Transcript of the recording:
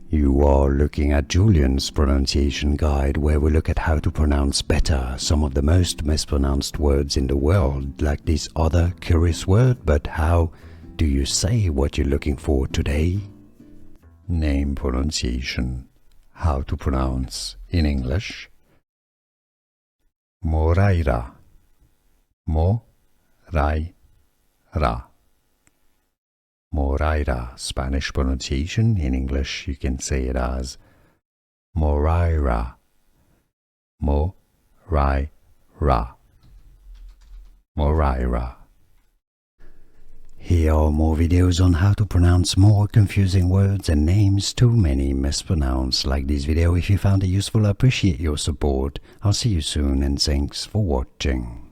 You are looking at Julian's pronunciation guide, where we look at how to pronounce better some of the most mispronounced words in the world, like this other curious word. But how do you say what you're looking for today? Name pronunciation. How to pronounce in English. Moraira. Moraira. Moraira. Spanish pronunciation. In English, you can say it as Moraira. Moraira. Moraira. Here are more videos on how to pronounce more confusing words and names too many mispronounced. Like this video if you found it useful. I appreciate your support. I'll see you soon and thanks for watching.